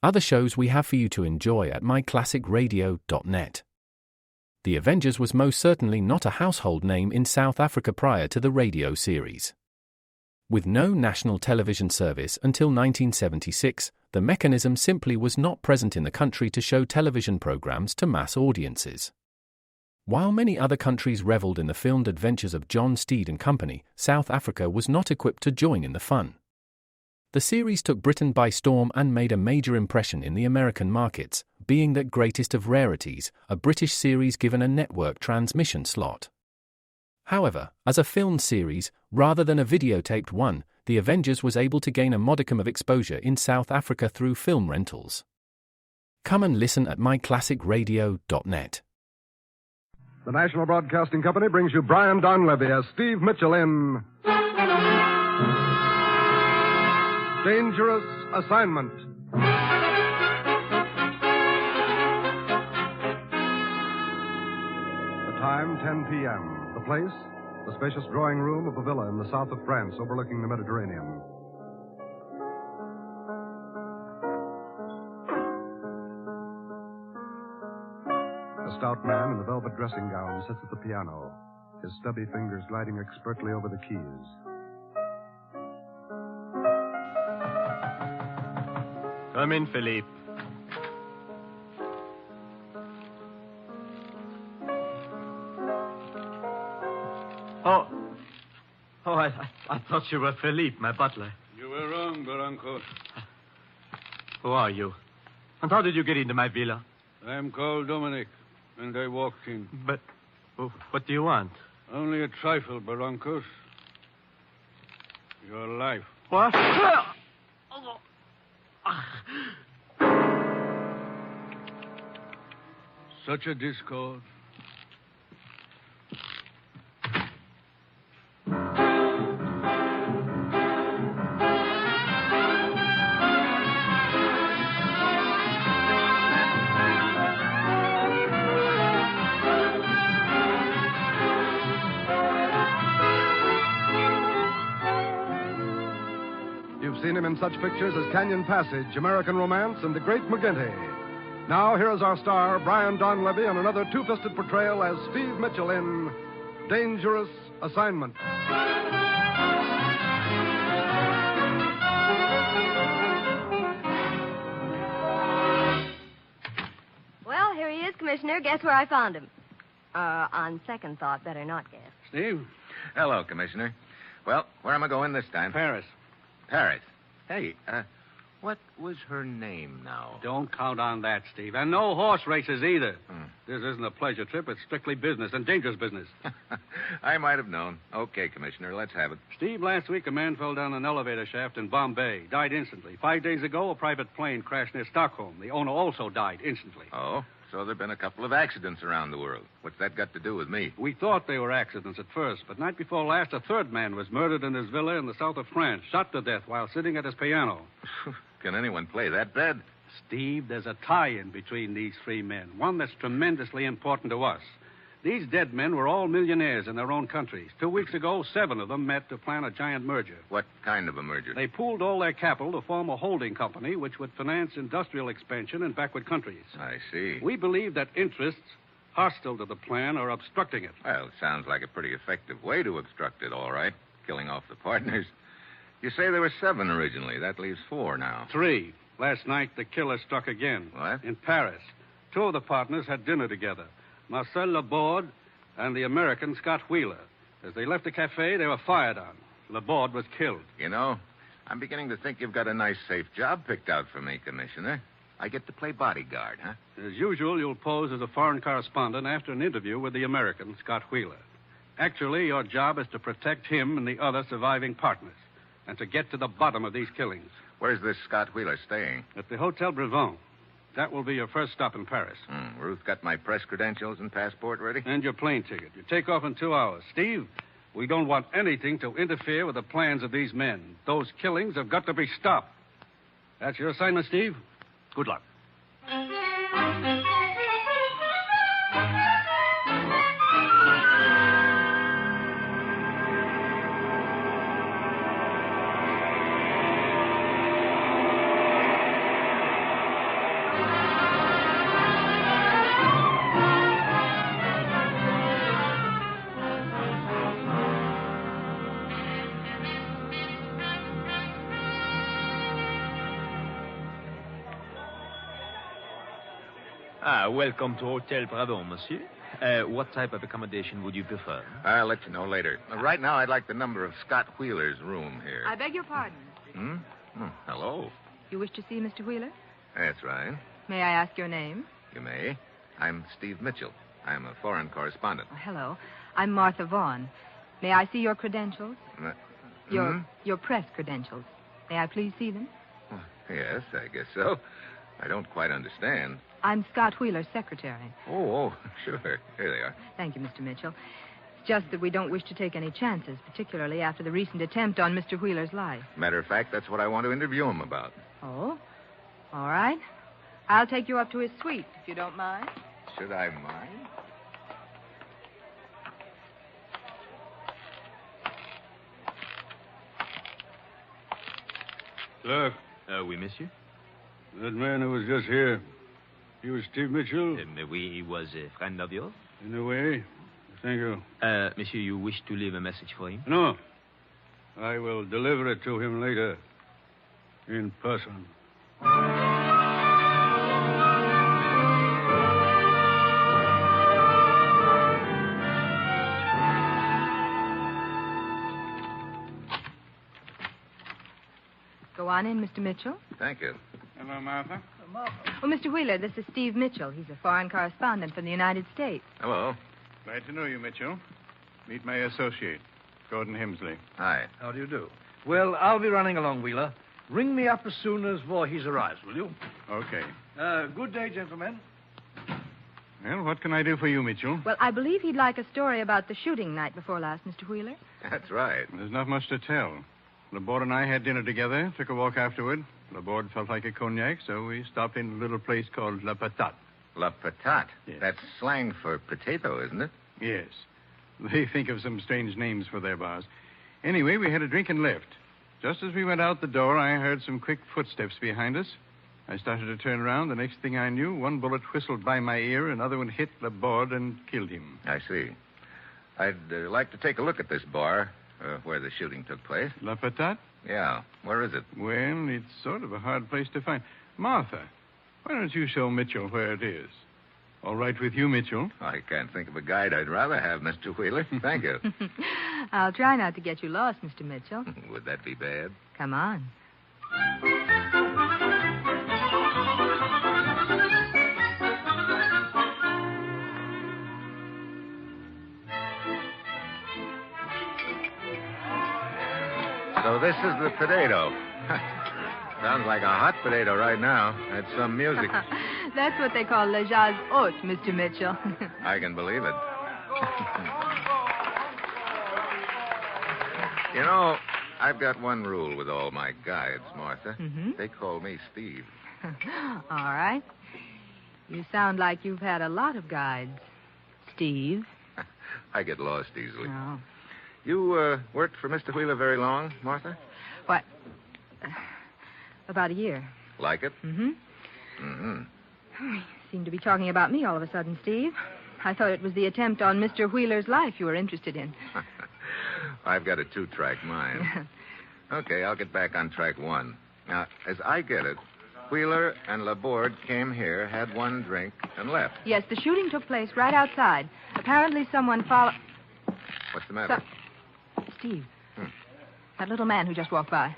other shows we have for you to enjoy at myclassicradio.net. The Avengers was most certainly not a household name in South Africa prior to the radio series. With no national television service until 1976, the mechanism simply was not present in the country to show television programs to mass audiences. While many other countries reveled in the filmed adventures of John Steed and company, South Africa was not equipped to join in the fun. The series took Britain by storm and made a major impression in the American markets, being that greatest of rarities, a British series given a network transmission slot. However, as a filmed series, rather than a videotaped one, The Avengers was able to gain a modicum of exposure in South Africa through film rentals. Come and listen at myclassicradio.net. The National Broadcasting Company brings you Brian Donlevy as Steve Mitchell in Dangerous Assignment. The time, 10 p.m. The place, the spacious drawing room of a villa in the south of France overlooking the Mediterranean. A stout man in a velvet dressing gown sits at the piano, his stubby fingers gliding expertly over the keys. Come in, Philippe. Oh, I thought you were Philippe, my butler. You were wrong, Barranco. Who are you? And how did you get into my villa? I am called Dominic, and I walked in. But what do you want? Only a trifle, Barrancos. Your life. What? Such a discord. You've seen him in such pictures as Canyon Passage, American Romance, and The Great McGinty. Now, here is our star, Brian Donlevy, in another two-fisted portrayal as Steve Mitchell in Dangerous Assignment. Well, here he is, Commissioner. Guess where I found him? On second thought, better not guess. Steve? Hello, Commissioner. Well, where am I going this time? Paris. Paris. Hey, what was her name now? Don't count on that, Steve. And no horse races either. This isn't a pleasure trip. It's strictly business, and dangerous business. I might have known. Okay, Commissioner, let's have it. Steve, last week a man fell down an elevator shaft in Bombay. Died instantly. 5 days ago, a private plane crashed near Stockholm. The owner also died instantly. Oh, so there have been a couple of accidents around the world. What's that got to do with me? We thought they were accidents at first, but night before last, a third man was murdered in his villa in the south of France, shot to death while sitting at his piano. Can anyone play that bad? Steve, there's a tie-in between these three men, one that's tremendously important to us. These dead men were all millionaires in their own countries. 2 weeks ago, 7 of them met to plan a giant merger. What kind of a merger? They pooled all their capital to form a holding company which would finance industrial expansion in backward countries. I see. We believe that interests hostile to the plan are obstructing it. Well, it sounds like a pretty effective way to obstruct it, all right. Killing off the partners. You say there were 7 originally. That leaves 4 now. 3. Last night, the killer struck again. What? In Paris. 2 of the partners had dinner together. Marcel Laborde and the American Scott Wheeler. As they left the cafe, they were fired on. Laborde was killed. You know, I'm beginning to think you've got a nice, safe job picked out for me, Commissioner. I get to play bodyguard, huh? As usual, you'll pose as a foreign correspondent after an interview with the American, Scott Wheeler. Actually, your job is to protect him and the other surviving partners, and to get to the bottom of these killings. Where's this Scott Wheeler staying? At the Hotel Brevant. That will be your first stop in Paris. Ruth got my press credentials and passport ready? And your plane ticket. You take off in 2 hours. Steve, we don't want anything to interfere with the plans of these men. Those killings have got to be stopped. That's your assignment, Steve. Good luck. Welcome to Hotel Brabant, monsieur. What type of accommodation would you prefer? I'll let you know later. Right now, I'd like the number of Scott Wheeler's room here. I beg your pardon. Hello. You wish to see Mr. Wheeler? That's right. May I ask your name? You may. I'm Steve Mitchell. I'm a foreign correspondent. Oh, hello. I'm Martha Vaughn. May I see your credentials? Your press credentials. May I please see them? Yes, I guess so. I don't quite understand. I'm Scott Wheeler's secretary. Oh, sure. Here they are. Thank you, Mr. Mitchell. It's just that we don't wish to take any chances, particularly after the recent attempt on Mr. Wheeler's life. Matter of fact, that's what I want to interview him about. Oh? All right. I'll take you up to his suite, if you don't mind. Should I mind? Clerk, Oui, monsieur. that man who was just here, he was Steve Mitchell? Oui, he was a friend of yours. In a way. Thank you. Monsieur, you wish to leave a message for him? No. I will deliver it to him later. In person. Go on in, Mr. Mitchell. Thank you. Hello, Martha. Oh, Mr. Wheeler, this is Steve Mitchell. He's a foreign correspondent from the United States. Hello. Glad to know you, Mitchell. Meet my associate, Gordon Hemsley. Hi. How do you do? Well, I'll be running along, Wheeler. Ring me up as soon as Voorhees arrives, will you? Okay. Good day, gentlemen. Well, what can I do for you, Mitchell? Well, I believe he'd like a story about the shooting night before last, Mr. Wheeler. That's right. There's not much to tell. Laborde and I had dinner together, took a walk afterward. Laborde felt like a cognac, so we stopped in a little place called La Patate. La patate. Yes. That's slang for potato, isn't it? Yes. They think of some strange names for their bars. Anyway, we had a drink and left. Just as we went out the door, I heard some quick footsteps behind us. I started to turn around. The next thing I knew, one bullet whistled by my ear, another one hit Laborde and killed him. I see. I'd like to take a look at this bar where the shooting took place. La Patate? Yeah. Where is it? Well, it's sort of a hard place to find. Martha, why don't you show Mitchell where it is? All right with you, Mitchell? I can't think of a guide I'd rather have, Mr. Wheeler. Thank you. I'll try not to get you lost, Mr. Mitchell. Would that be bad? Come on. So this is the potato. Sounds like a hot potato right now. That's some music. That's what they call le jazz haute, Mr. Mitchell. I can believe it. You know, I've got one rule with all my guides, Martha. Mm-hmm. They call me Steve. All right. You sound like you've had a lot of guides, Steve. I get lost easily. Oh. You worked for Mr. Wheeler very long, Martha? What? About a year. Like it? Mm-hmm. Mm-hmm. You seem to be talking about me all of a sudden, Steve. I thought it was the attempt on Mr. Wheeler's life you were interested in. I've got a two-track mind. Okay, I'll get back on track one. Now, as I get it, Wheeler and Laborde came here, had one drink, and left. Yes, the shooting took place right outside. Apparently someone followed... What's the matter? Steve. That little man who just walked by.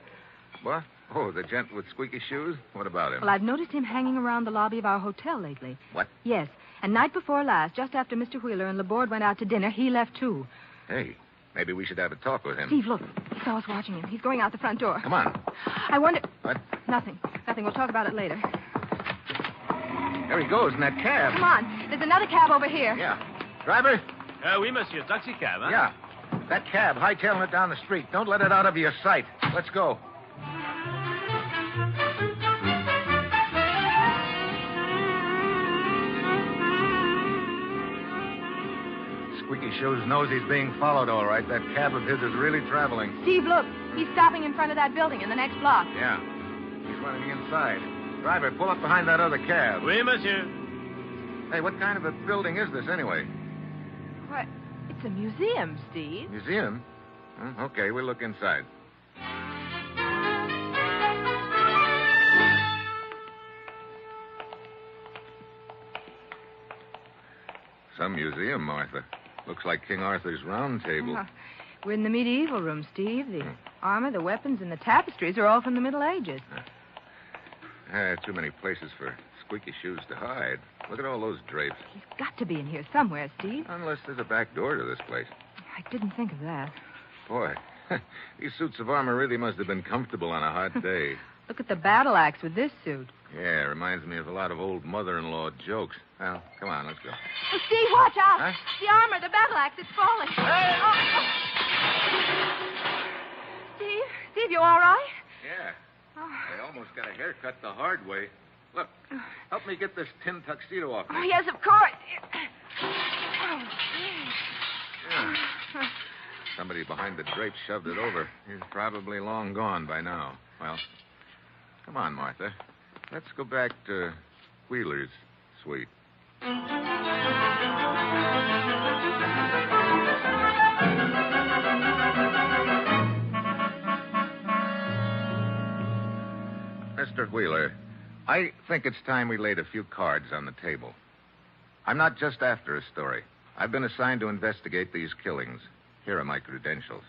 What? Oh, the gent with squeaky shoes? What about him? Well, I've noticed him hanging around the lobby of our hotel lately. What? Yes. And night before last, just after Mr. Wheeler and Laborde went out to dinner, he left too. Hey, maybe we should have a talk with him. Steve, look. He saw us watching him. He's going out the front door. Come on. I wonder... What? Nothing. We'll talk about it later. There he goes in that cab. Come on. There's another cab over here. Yeah. Driver? Oui, monsieur. Taxi cab, huh? Yeah. That cab, hightailing it down the street. Don't let it out of your sight. Let's go. Squeaky Shoes knows he's being followed all right. That cab of his is really traveling. Steve, look. He's stopping in front of that building in the next block. Yeah. He's running inside. Driver, pull up behind that other cab. Oui, monsieur. Hey, what kind of a building is this anyway? What? It's a museum, Steve. Museum? Okay, we'll look inside. Some museum, Martha. Looks like King Arthur's Round Table. We're in the medieval room, Steve. The armor, the weapons, and the tapestries are all from the Middle Ages. Too many places for squeaky shoes to hide. Look at all those drapes. He's got to be in here somewhere, Steve. Unless there's a back door to this place. I didn't think of that. Boy, these suits of armor really must have been comfortable on a hot day. Look at the battle axe with this suit. Yeah, it reminds me of a lot of old mother-in-law jokes. Well, come on, let's go. Oh, Steve, watch out. Huh? The armor, the battle axe, it's falling. Hey! Steve, you all right? Yeah. I almost got a haircut the hard way. Look, help me get this tin tuxedo off me. Oh, yes, of course. Yeah. Somebody behind the drapes shoved it over. He's probably long gone by now. Well, come on, Martha. Let's go back to Wheeler's suite. Mr. Wheeler, I think it's time we laid a few cards on the table. I'm not just after a story. I've been assigned to investigate these killings. Here are my credentials.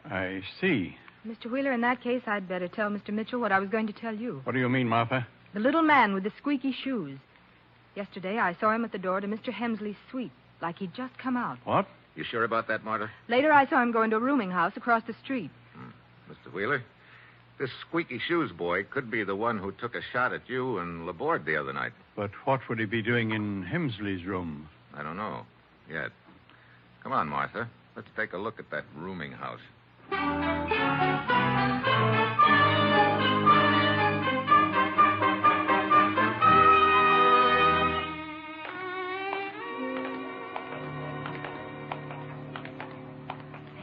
I see. Mr. Wheeler, in that case, I'd better tell Mr. Mitchell what I was going to tell you. What do you mean, Martha? The little man with the squeaky shoes. Yesterday, I saw him at the door to Mr. Hemsley's suite, like he'd just come out. What? You sure about that, Martha? Later, I saw him go into a rooming house across the street. Mr. Wheeler, this squeaky shoes boy could be the one who took a shot at you and Laborde the other night. But what would he be doing in Hemsley's room? I don't know yet. Come on, Martha. Let's take a look at that rooming house. I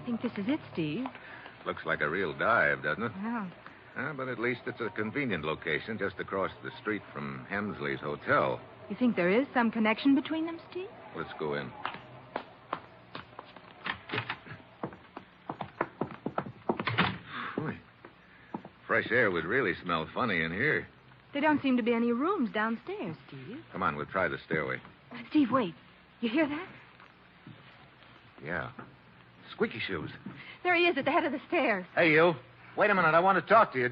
think this is it, Steve. Looks like a real dive, doesn't it? Yeah. But at least it's a convenient location just across the street from Hemsley's hotel. You think there is some connection between them, Steve? Let's go in. Whew. Fresh air would really smell funny in here. There don't seem to be any rooms downstairs, Steve. Come on, we'll try the stairway. Steve, wait. You hear that? Yeah. Squeaky shoes. There he is at the head of the stairs. Hey, you. Wait a minute. I want to talk to you.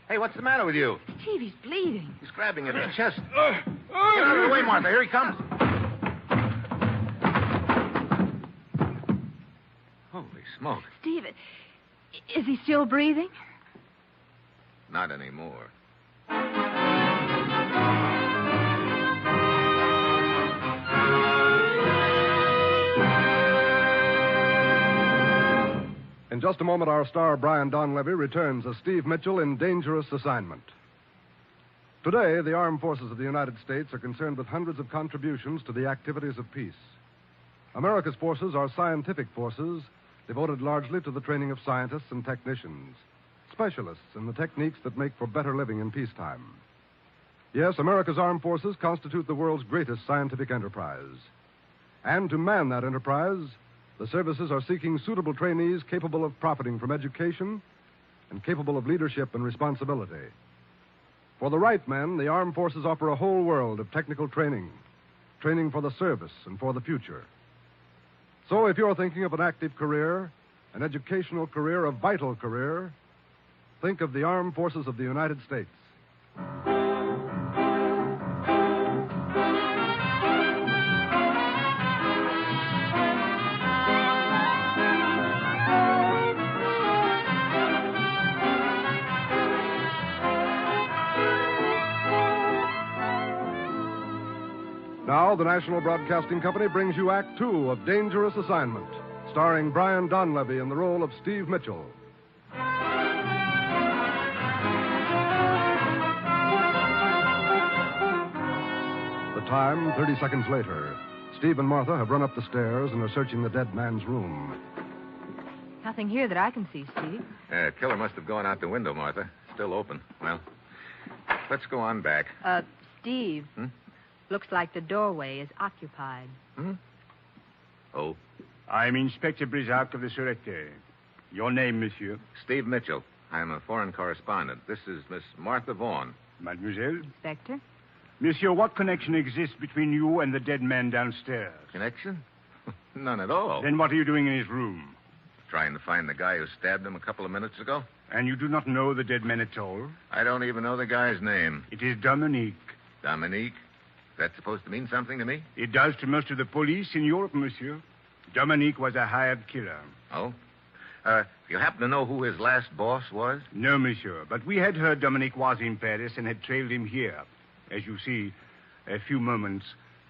Hey, what's the matter with you? Steve, he's bleeding. He's grabbing at his chest. Get out of the way, Martha. Here he comes. Holy smoke. Steve, is he still breathing? Not anymore. In just a moment, our star, Brian Donlevy, returns as Steve Mitchell in Dangerous Assignment. Today, the armed forces of the United States are concerned with hundreds of contributions to the activities of peace. America's forces are scientific forces devoted largely to the training of scientists and technicians, specialists in the techniques that make for better living in peacetime. Yes, America's armed forces constitute the world's greatest scientific enterprise. And to man that enterprise, the services are seeking suitable trainees capable of profiting from education and capable of leadership and responsibility. For the right men, the armed forces offer a whole world of technical training for the service and for the future. So if you're thinking of an active career, an educational career, a vital career, think of the armed forces of the United States. Now, the National Broadcasting Company brings you Act Two of Dangerous Assignment, starring Brian Donlevy in the role of Steve Mitchell. The time, 30 seconds later. Steve and Martha have run up the stairs and are searching the dead man's room. Nothing here that I can see, Steve. Killer must have gone out the window, Martha. Still open. Well, let's go on back. Steve. Looks like the doorway is occupied. Oh? I'm Inspector Brisac of the Sûreté. Your name, monsieur? Steve Mitchell. I'm a foreign correspondent. This is Miss Martha Vaughn. Mademoiselle? Inspector? Monsieur, what connection exists between you and the dead man downstairs? Connection? None at all. Then what are you doing in his room? Trying to find the guy who stabbed him a couple of minutes ago. And you do not know the dead man at all? I don't even know the guy's name. It is Dominique. Dominique? That's supposed to mean something to me? It does to most of the police in Europe, monsieur. Dominique was a hired killer. Oh? You happen to know who his last boss was? No, monsieur. But we had heard Dominique was in Paris and had trailed him here. As you see, a few moments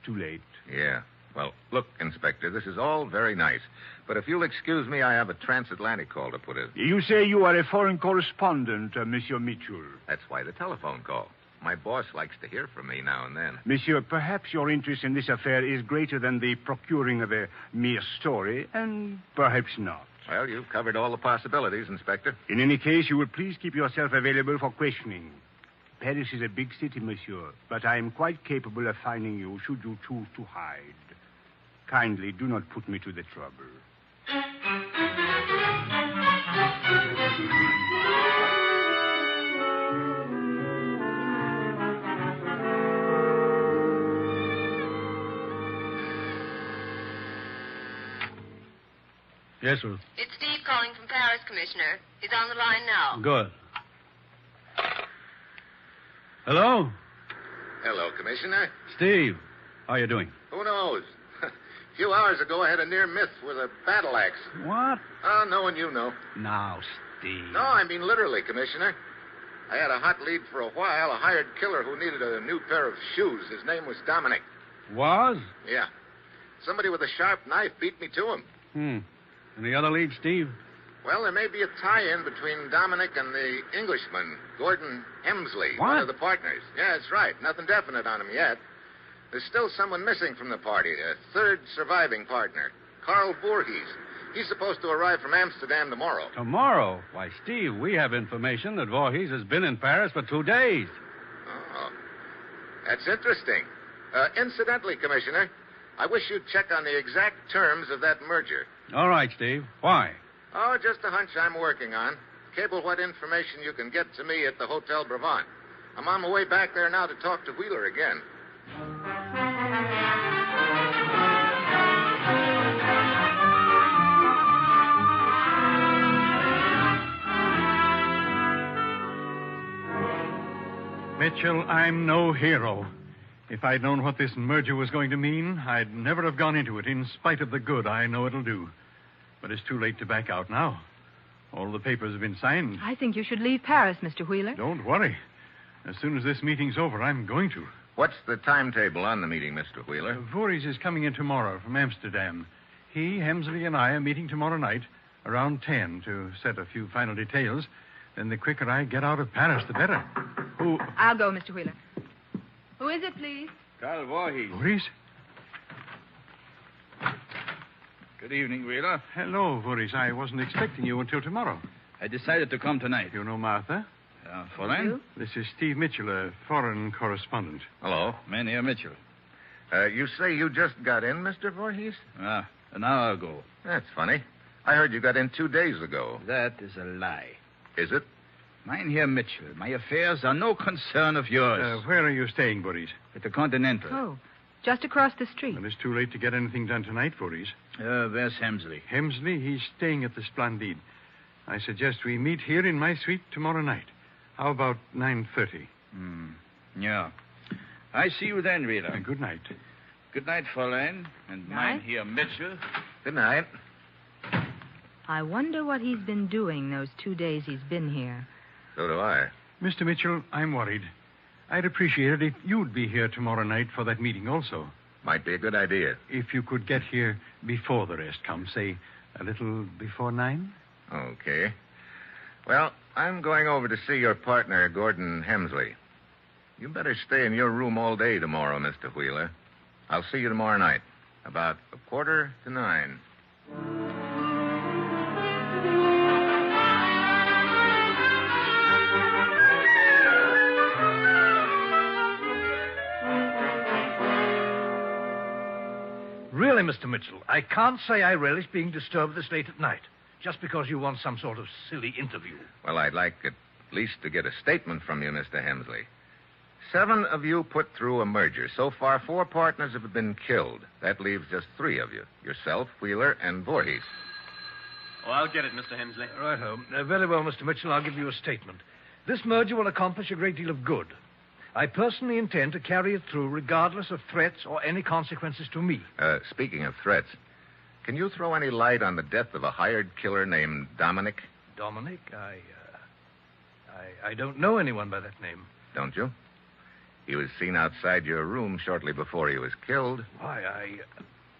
too late. Yeah. Well, look, Inspector, this is all very nice. But if you'll excuse me, I have a transatlantic call to put in. You say you are a foreign correspondent, Monsieur Mitchell. That's why the telephone call. My boss likes to hear from me now and then. Monsieur, perhaps your interest in this affair is greater than the procuring of a mere story, and perhaps not. Well, you've covered all the possibilities, Inspector. In any case, you will please keep yourself available for questioning. Paris is a big city, monsieur, but I am quite capable of finding you should you choose to hide. Kindly do not put me to the trouble. Yes, sir. It's Steve calling from Paris, Commissioner. He's on the line now. Good. Hello? Hello, Commissioner. Steve, how you doing? Who knows? A few hours ago, I had a near miss with a battle axe. What? Oh, no one you know. Now, Steve. No, I mean literally, Commissioner. I had a hot lead for a while, a hired killer who needed a new pair of shoes. His name was Dominic. Was? Yeah. Somebody with a sharp knife beat me to him. Any other leads, Steve? Well, there may be a tie-in between Dominic and the Englishman, Gordon Hemsley, What? one of the partners. Yeah, that's right. Nothing definite on him yet. There's still someone missing from the party, a third surviving partner, Carl Voorhees. He's supposed to arrive from Amsterdam tomorrow. Tomorrow? Why, Steve, we have information that Voorhees has been in Paris for 2 days. Oh, that's interesting. Incidentally, Commissioner, I wish you'd check on the exact terms of that merger. All right, Steve. Why? Oh, just a hunch I'm working on. Cable what information you can get to me at the Hotel Brabant. I'm on my way back there now to talk to Wheeler again. Mitchell, I'm no hero. If I'd known what this merger was going to mean, I'd never have gone into it, in spite of the good I know it'll do. But it's too late to back out now. All the papers have been signed. I think you should leave Paris, Mr. Wheeler. Don't worry. As soon as this meeting's over, I'm going to. What's the timetable on the meeting, Mr. Wheeler? Voorhees is coming in tomorrow from Amsterdam. He, Hemsley, and I are meeting tomorrow night around 10 to set a few final details. Then the quicker I get out of Paris, the better. Who? I'll go, Mr. Wheeler. Who is it, please? Carl Voorhees. Voorhees? Good evening, Wheeler. Hello, Voorhees. I wasn't expecting you until tomorrow. I decided to come tonight. You know Martha? Foreign? This is Steve Mitchell, a foreign correspondent. Hello. Millionaire Mitchell. You say you just got in, Mr. Voorhees? An hour ago. That's funny. I heard you got in 2 days ago. That is a lie. Is it? Mynheer Mitchell, my affairs are no concern of yours. Where are you staying, Voorhees? At the Continental. Oh, just across the street. Well, it's too late to get anything done tonight, Voorhees. Where's Hemsley? Hemsley, he's staying at the Splendide. I suggest we meet here in my suite tomorrow night. How about 9:30? Yeah. I see you then, Wheeler. Good night. Good night, Fräulein. And Night. Mynheer Mitchell. Good night. I wonder what he's been doing those 2 days he's been here. So do I. Mr. Mitchell, I'm worried. I'd appreciate it if you'd be here tomorrow night for that meeting also. Might be a good idea. If you could get here before the rest come, say, a little before 9? Okay. Well, I'm going over to see your partner, Gordon Hemsley. You better stay in your room all day tomorrow, Mr. Wheeler. I'll see you tomorrow night, about 8:45. Really, Mr. Mitchell, I can't say I relish being disturbed this late at night, just because you want some sort of silly interview. Well, I'd like at least to get a statement from you, Mr. Hemsley. 7 of you put through a merger. So far, 4 partners have been killed. That leaves just 3 of you. Yourself, Wheeler, and Voorhees. Oh, I'll get it, Mr. Hensley. Righto. Very well, Mr. Mitchell. I'll give you a statement. This merger will accomplish a great deal of good. I personally intend to carry it through regardless of threats or any consequences to me. Speaking of threats, can you throw any light on the death of a hired killer named Dominic? Dominic? I don't know anyone by that name. Don't you? He was seen outside your room shortly before he was killed. Why,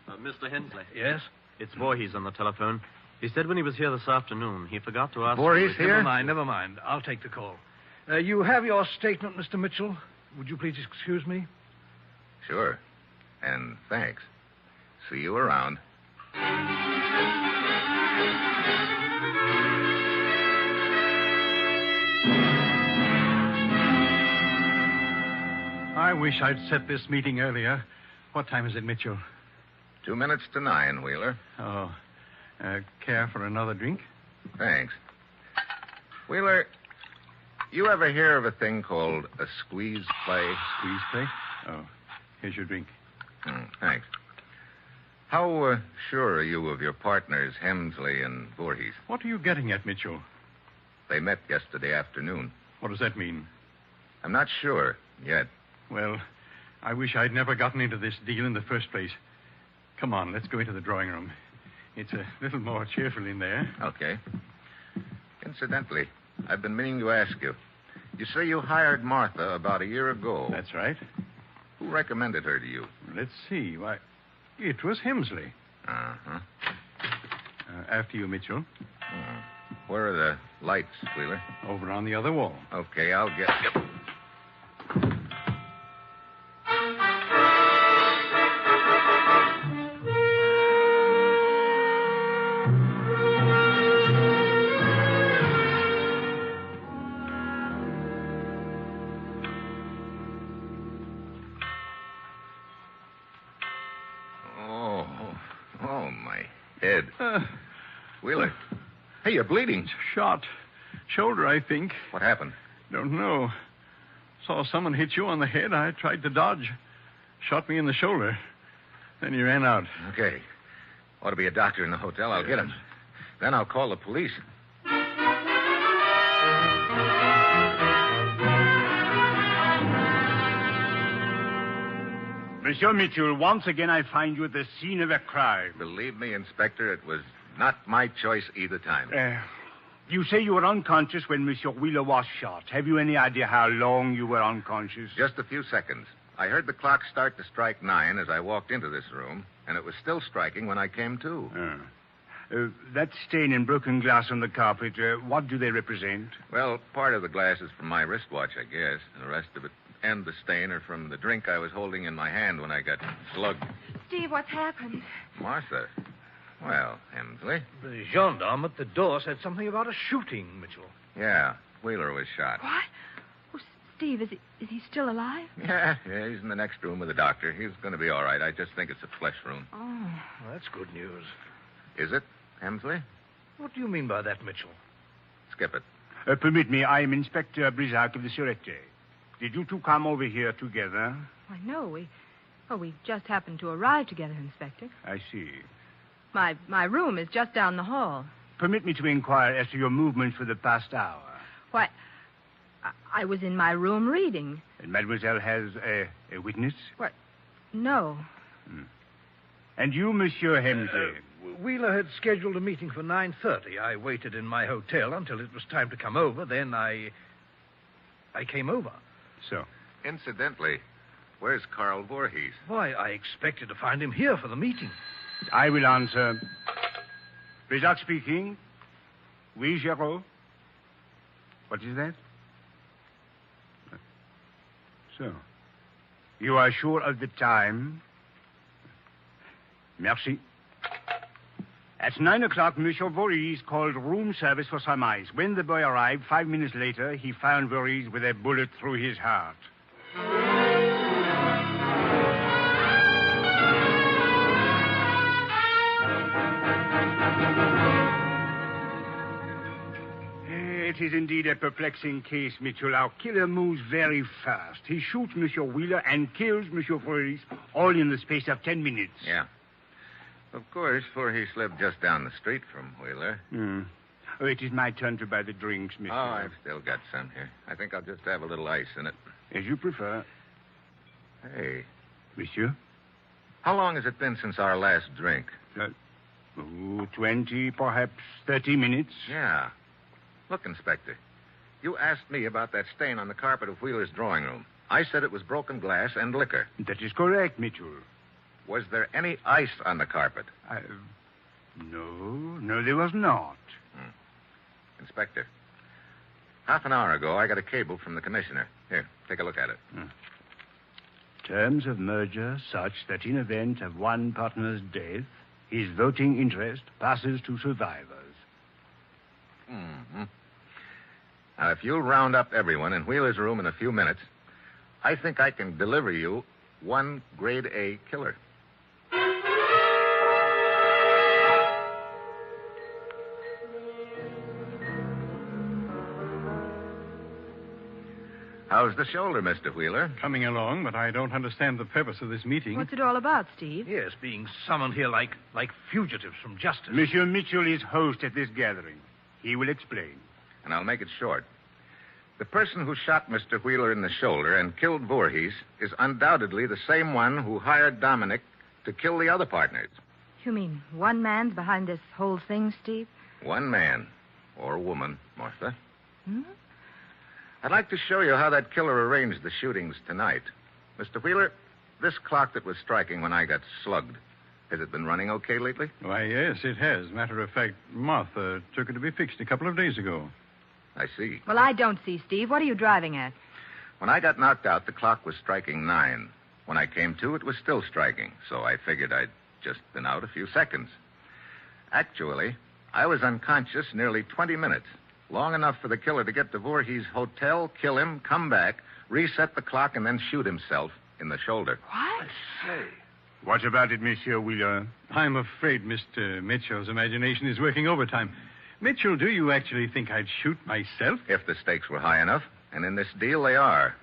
Mr. Hensley. Yes? It's Voorhees on the telephone. He said when he was here this afternoon, he forgot to ask... Voorhees here? Never mind. I'll take the call. You have your statement, Mr. Mitchell. Would you please excuse me? Sure. And thanks. See you around. I wish I'd set this meeting earlier. What time is it, Mitchell? 2 minutes to 9, Wheeler. Oh. Care for another drink? Thanks. Wheeler, you ever hear of a thing called a squeeze play? Squeeze play? Oh. Here's your drink. Thanks. How sure are you of your partners, Hemsley and Voorhees? What are you getting at, Mitchell? They met yesterday afternoon. What does that mean? I'm not sure yet. Well, I wish I'd never gotten into this deal in the first place. Come on, let's go into the drawing room. It's a little more cheerful in there. Okay. Incidentally, I've been meaning to ask you. You say you hired Martha about a year ago. That's right. Who recommended her to you? Let's see. Why, it was Hemsley. Uh-huh. After you, Mitchell. Where are the lights, Wheeler? Over on the other wall. Okay, I'll get... Yep. Oh, my head. Wheeler. Hey, you're bleeding. Shot. Shoulder, I think. What happened? Don't know. Saw someone hit you on the head. I tried to dodge. Shot me in the shoulder. Then he ran out. Okay. Ought to be a doctor in the hotel. I'll get him. Then I'll call the police. Monsieur Mitchell, once again I find you at the scene of a crime. Believe me, Inspector, it was not my choice either time. You say you were unconscious when Monsieur Wheeler was shot. Have you any idea how long you were unconscious? Just a few seconds. I heard the clock start to strike 9 as I walked into this room, and it was still striking when I came to. That stain and broken glass on the carpet, what do they represent? Well, part of the glass is from my wristwatch, I guess, and the rest of it and the stain are from the drink I was holding in my hand when I got slugged. Steve, what's happened? Martha. Well, Hemsley. The gendarme at the door said something about a shooting, Mitchell. Yeah, Wheeler was shot. What? Oh, Steve, is he still alive? Yeah, he's in the next room with the doctor. He's going to be all right. I just think it's a flesh wound. Oh. Well, that's good news. Is it, Hemsley? What do you mean by that, Mitchell? Skip it. Permit me, I am Inspector Brisac of the Sûreté. Did you two come over here together? Why, no, we just happened to arrive together, Inspector. I see. My room is just down the hall. Permit me to inquire as to your movements for the past hour. Why, I was in my room reading. And Mademoiselle has a witness? What? No. And you, Monsieur Hemsley? Wheeler had scheduled a meeting for 9:30. I waited in my hotel until it was time to come over. Then I came over. So? Incidentally, where's Carl Voorhees? Why, I expected to find him here for the meeting. I will answer. Brisac speaking. Oui, Giraud. What is that? So, you are sure of the time? Merci. At 9 o'clock, Monsieur Voorhees called room service for some ice. When the boy arrived, 5 minutes later, he found Voorhees with a bullet through his heart. That is indeed a perplexing case, Mitchell. Our killer moves very fast. He shoots Monsieur Wheeler and kills Monsieur Voorhees all in the space of 10 minutes. Yeah. Of course, Voorhees lived just down the street from Wheeler. Oh, it is my turn to buy the drinks, Monsieur. Oh, I've still got some here. I think I'll just have a little ice in it. As you prefer. Hey, Monsieur? how long has it been since our last drink? 20, perhaps 30 minutes. Yeah. Look, Inspector, you asked me about that stain on the carpet of Wheeler's drawing room. I said it was broken glass and liquor. That is correct, Mitchell. Was there any ice on the carpet? No, there was not. Inspector, half an hour ago, I got a cable from the commissioner. Here, take a look at it. Terms of merger such that in event of one partner's death, his voting interest passes to survivors. Mm-hmm. Now, if you'll round up everyone in Wheeler's room in a few minutes, I think I can deliver you one grade A killer. How's the shoulder, Mr. Wheeler? Coming along, but I don't understand the purpose of this meeting. What's it all about, Steve? Yes, being summoned here like fugitives from justice. Monsieur Mitchell is host at this gathering. He will explain. And I'll make it short. The person who shot Mr. Wheeler in the shoulder and killed Voorhees is undoubtedly the same one who hired Dominic to kill the other partners. You mean one man's behind this whole thing, Steve? One man. Or woman, Martha. Hmm? I'd like to show you how that killer arranged the shootings tonight. Mr. Wheeler, this clock that was striking when I got slugged, has it been running okay lately? Why, yes, it has. Matter of fact, Martha took it to be fixed a couple of days ago. I see. Well, I don't see, Steve. What are you driving at? When I got knocked out, the clock was striking 9. When I came to, it was still striking, so I figured I'd just been out a few seconds. Actually, I was unconscious nearly 20 minutes. Long enough for the killer to get to Voorhees' hotel, kill him, come back, reset the clock, and then shoot himself in the shoulder. What? Say, What about it, Monsieur Wheeler? I'm afraid Mr. Mitchell's imagination is working overtime. Mitchell, do you actually think I'd shoot myself? If the stakes were high enough, and in this deal they are.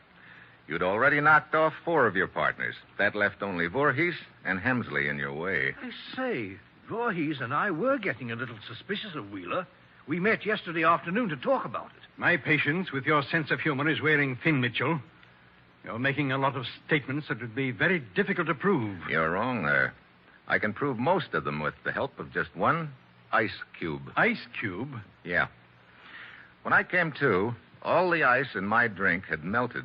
You'd already knocked off 4 of your partners. That left only Voorhees and Hemsley in your way. I say, Voorhees and I were getting a little suspicious of Wheeler. We met yesterday afternoon to talk about it. My patience with your sense of humor is wearing thin, Mitchell. You're making a lot of statements that would be very difficult to prove. You're wrong there. I can prove most of them with the help of just one ice cube. Ice cube? Yeah. When I came to, all the ice in my drink had melted.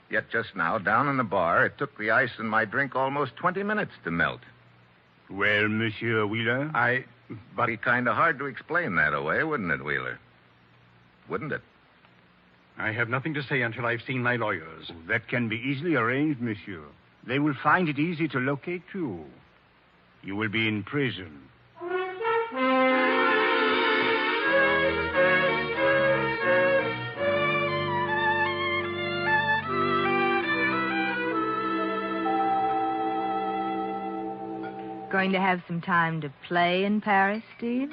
Yet just now, down in the bar, it took the ice in my drink almost 20 minutes to melt. Well, Monsieur Wheeler? But it'd be kind of hard to explain that away, wouldn't it, Wheeler? Wouldn't it? I have nothing to say until I've seen my lawyers. That can be easily arranged, Monsieur. They will find it easy to locate you. You will be in prison. Going to have some time to play in Paris, Steve?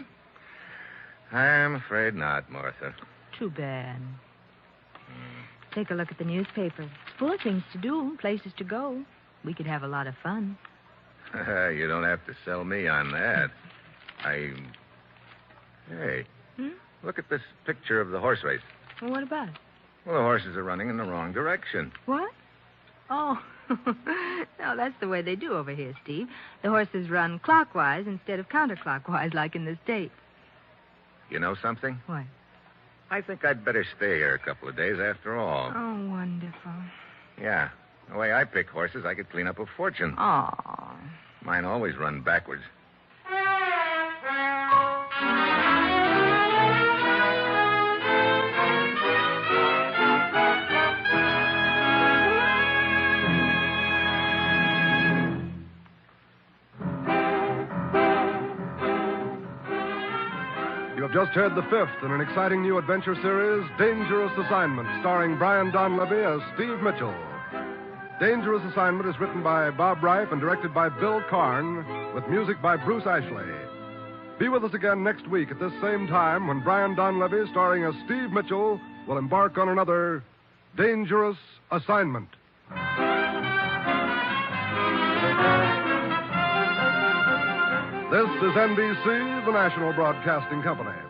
I'm afraid not, Martha. Too bad. Take a look at the newspaper. It's full of things to do, places to go. We could have a lot of fun. You don't have to sell me on that. Hey, look at this picture of the horse race. Well, what about it? Well, the horses are running in the wrong direction. What? Oh, no, that's the way they do over here, Steve. The horses run clockwise instead of counterclockwise like in the States. You know something? What? I think I'd better stay here a couple of days after all. Oh, wonderful. Yeah. The way I pick horses, I could clean up a fortune. Oh. Mine always run backwards. You have just heard the 5th in an exciting new adventure series, Dangerous Assignment, starring Brian Donlevy as Steve Mitchell. Dangerous Assignment is written by Bob Reif and directed by Bill Karn, with music by Bruce Ashley. Be with us again next week at this same time when Brian Donlevy, starring as Steve Mitchell, will embark on another dangerous assignment. This is NBC, the national broadcasting company.